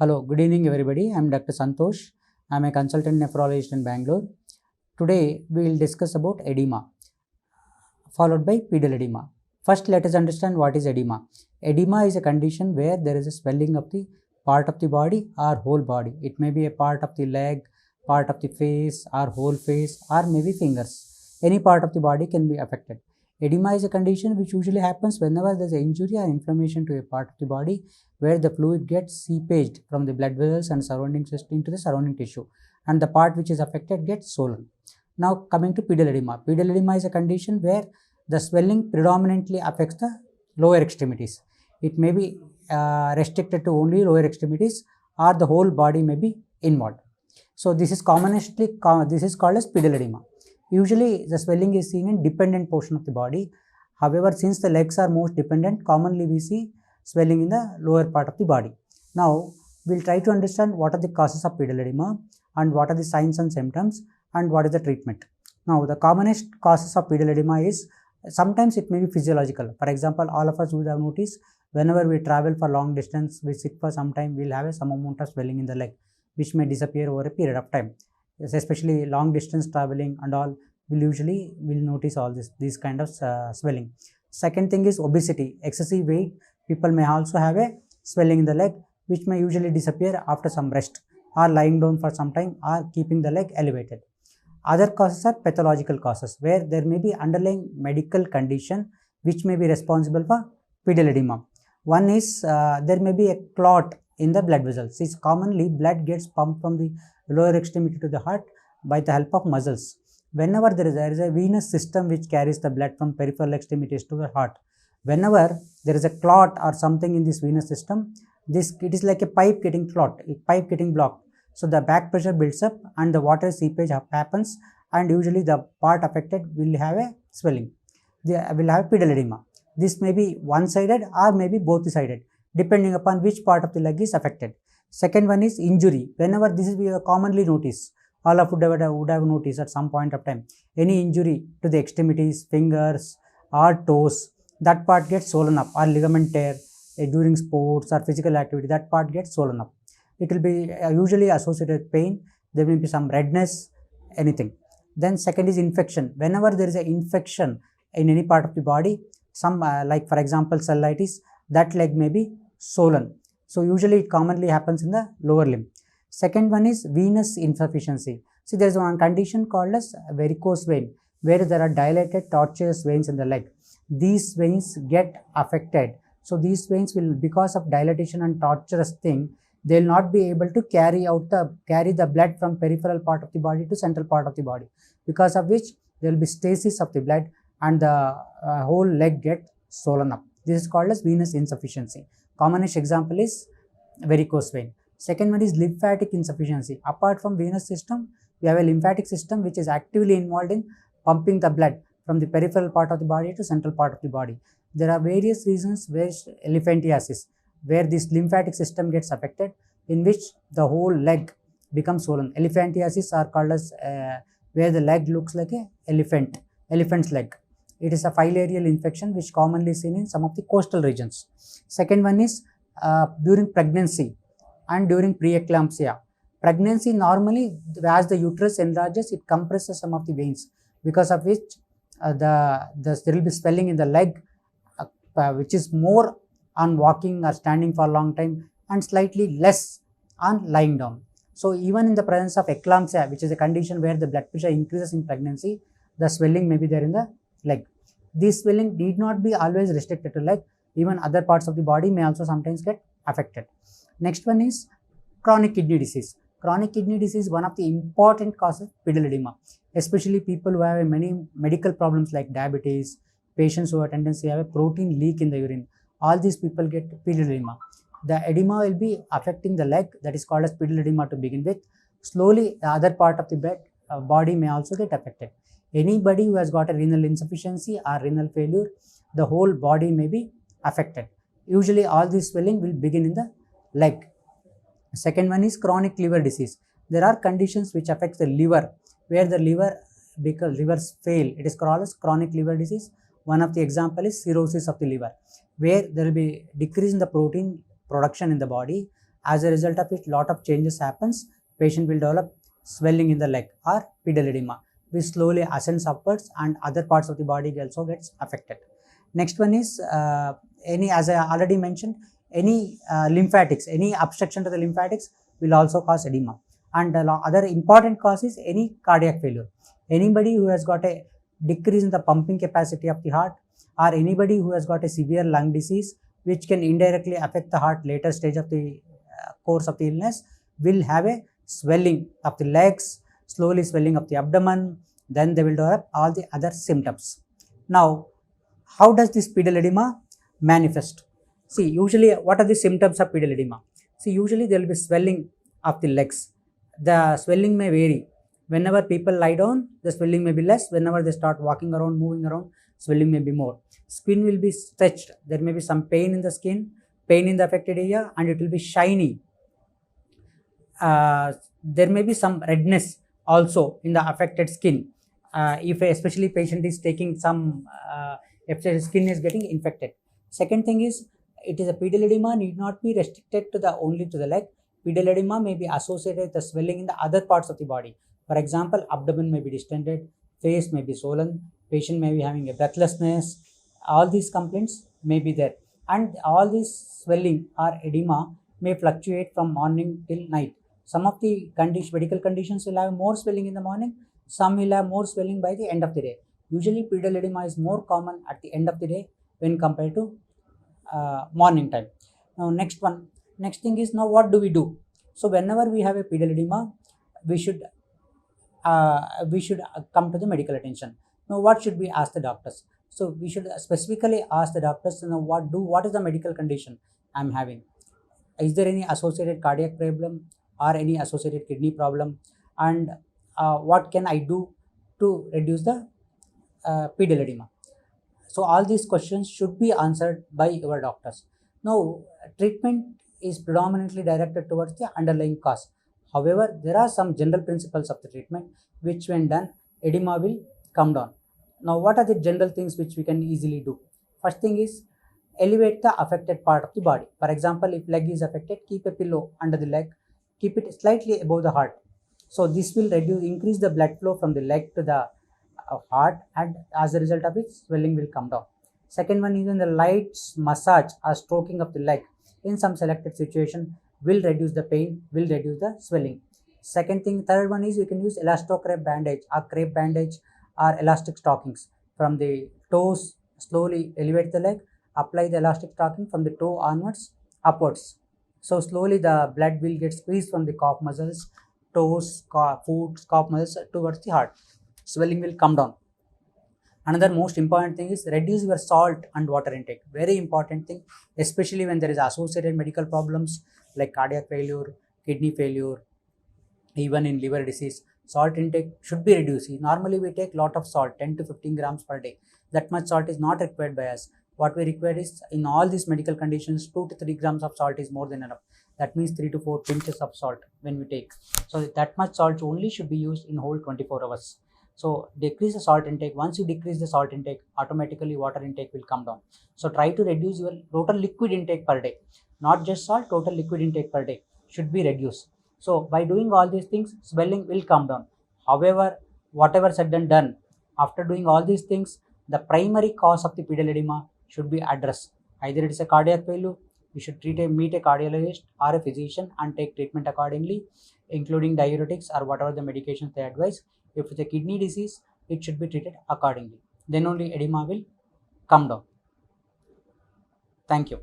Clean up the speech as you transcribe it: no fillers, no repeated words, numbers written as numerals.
Hello, good evening everybody. I am Dr. Santhosh. I am a consultant nephrologist in Bangalore. Today we will discuss about edema followed by pedal edema. First, let us understand what is edema. Edema is a condition where there is a swelling of the part of the body or whole body. It may be a part of the leg, part of the face or whole face or maybe fingers. Any part of the body can be affected. Edema is a condition which usually happens whenever there is an injury or inflammation to a part of the body where the fluid gets seepaged from the blood vessels and surrounding system into the surrounding tissue, and the part which is affected gets swollen. Now coming to pedal edema. Pedal edema is a condition where the swelling predominantly affects the lower extremities. It may be restricted to only lower extremities or the whole body may be involved. So this is called as pedal edema. Usually the swelling is seen in dependent portion of the body. However, since the legs are most dependent, commonly we see swelling in the lower part of the body. Now we will try to understand what are the causes of pedal edema and what are the signs and symptoms and what is the treatment. Now the commonest causes of pedal edema is sometimes it may be physiological. For example, all of us would have noticed whenever we travel for long distance, we sit for some time, we will have some amount of swelling in the leg which may disappear over a period of time. Especially long distance traveling and all, will notice all these kind of swelling. Second thing is obesity, excessive weight. People may also have a swelling in the leg which may usually disappear after some rest or lying down for some time or keeping the leg elevated. Other causes are pathological causes where there may be underlying medical condition which may be responsible for pedal edema. One is there may be a clot in the blood vessels. It's commonly blood gets pumped from the lower extremity to the heart by the help of muscles. Whenever there is a venous system which carries the blood from peripheral extremities to the heart, whenever there is a clot or something in this venous system, it is like a pipe getting clot, a pipe getting blocked. So the back pressure builds up and the water seepage happens, and usually the part affected will have a swelling. They will have pedal edema. This may be one-sided or maybe both-sided, depending upon which part of the leg is affected. Second one is injury. Whenever this is we commonly notice, all of you would have noticed at some point of time, any injury to the extremities, fingers or toes, that part gets swollen up, or ligament tear during sports or physical activity, that part gets swollen up. It will be usually associated with pain. There may be some redness, anything. Then second is infection. Whenever there is an infection in any part of the body, some like for example cellulitis, that leg may be swollen. So usually it commonly happens in the lower limb. Second one is venous insufficiency. See, there is one condition called as varicose vein, where there are dilated tortuous veins in the leg. These veins get affected. So these veins will, because of dilatation and tortuous thing, they will not be able to carry the blood from peripheral part of the body to central part of the body, because of which there will be stasis of the blood and the whole leg get swollen up. This is called as venous insufficiency. Commonest example is varicose vein. Second one is lymphatic insufficiency. Apart from venous system, we have a lymphatic system which is actively involved in pumping the blood from the peripheral part of the body to central part of the body. There are various reasons where elephantiasis, where this lymphatic system gets affected, in which the whole leg becomes swollen. Elephantiasis are called as where the leg looks like a elephant's leg. It is a filarial infection which commonly seen in some of the coastal regions. Second one is during pregnancy and during pre-eclampsia. Pregnancy normally, as the uterus enlarges, it compresses some of the veins, because of which there will be swelling in the leg, which is more on walking or standing for a long time and slightly less on lying down. So even in the presence of eclampsia, which is a condition where the blood pressure increases in pregnancy, the swelling may be there in the leg. This swelling need not be always restricted to leg. Even other parts of the body may also sometimes get affected. Next one is chronic kidney disease. Chronic kidney disease is one of the important causes of pedal edema, especially people who have many medical problems like diabetes, patients who have a tendency to have a protein leak in the urine. All these people get pedal edema. The edema will be affecting the leg, that is called as pedal edema to begin with. Slowly the other part of the body may also get affected. Anybody who has got a renal insufficiency or renal failure, the whole body may be affected. Usually all this swelling will begin in the leg. Second one is chronic liver disease. There are conditions which affect the liver, where the livers fail. It is called as chronic liver disease. One of the example is cirrhosis of the liver, where there will be decrease in the protein production in the body As a result of it, lot of changes happens. Patient will develop swelling in the leg or pedal edema, which slowly ascends upwards and other parts of the body also gets affected. Next one is as I already mentioned, any lymphatics, any obstruction to the lymphatics will also cause edema. And the other important cause is any cardiac failure. Anybody who has got a decrease in the pumping capacity of the heart, or anybody who has got a severe lung disease which can indirectly affect the heart later stage of the course of the illness, will have a swelling of the legs, slowly swelling of the abdomen, then they will develop all the other symptoms. Now, how does this pedal edema manifest? See, usually what are the symptoms of pedal edema? See, usually there will be swelling of the legs. The swelling may vary. Whenever people lie down, the swelling may be less. Whenever they start walking around, moving around, swelling may be more. Skin will be stretched. There may be some pain in the skin, pain in the affected area, and it will be shiny. There may be some redness also in the affected skin. If especially patient is taking some, if the skin is getting infected. Second thing is, it is a pedal edema need not be restricted to the only to the leg. Pedal edema may be associated with the swelling in the other parts of the body. For example, abdomen may be distended, face may be swollen, patient may be having a breathlessness. All these complaints may be there, and all this swelling or edema may fluctuate from morning till night. Some of the medical conditions will have more swelling in the morning, some will have more swelling by the end of the day. Usually pedal edema is more common at the end of the day when compared to morning time. Now next thing is, now what do we do? So whenever we have a pedal edema, we should come to the medical attention. Now what should we ask the doctors? So we should specifically ask the doctors, what is the medical condition I am having? Is there any associated cardiac problem or any associated kidney problem? And what can I do to reduce the pedal edema? So all these questions should be answered by your doctors. Now, treatment is predominantly directed towards the underlying cause. However, there are some general principles of the treatment which when done, edema will come down. Now, what are the general things which we can easily do? First thing is, elevate the affected part of the body. For example, if leg is affected, keep a pillow under the leg, keep it slightly above the heart. So this will increase the blood flow from the leg to the heart, and as a result of it, swelling will come down. Second one is, in the light massage or stroking of the leg in some selected situation will reduce the pain, will reduce the swelling. Third one is, you can use elasto-crepe bandage or crepe bandage or elastic stockings. From the toes, slowly elevate the leg, apply the elastic stocking from the toe onwards, upwards. So slowly the blood will get squeezed from the calf muscles, toes, foot, calf muscles towards the heart. Swelling will come down. Another most important thing is, reduce your salt and water intake. Very important thing, especially when there is associated medical problems like cardiac failure, kidney failure, even in liver disease. Salt intake should be reduced. Normally we take lot of salt, 10 to 15 grams per day. That much salt is not required by us. What we require is, in all these medical conditions, 2 to 3 grams of salt is more than enough. That means 3 to 4 pinches of salt when we take. So that much salt only should be used in whole 24 hours. So decrease the salt intake. Once you decrease the salt intake, automatically water intake will come down. So try to reduce your total liquid intake per day. Not just salt, total liquid intake per day should be reduced. So by doing all these things, swelling will come down. However, whatever said and done, after doing all these things, the primary cause of the pedal edema should be addressed. Either it is a cardiac failure, you should meet a cardiologist or a physician and take treatment accordingly, including diuretics or whatever the medications they advise. If it's a kidney disease, it should be treated accordingly. Then only edema will come down. Thank you.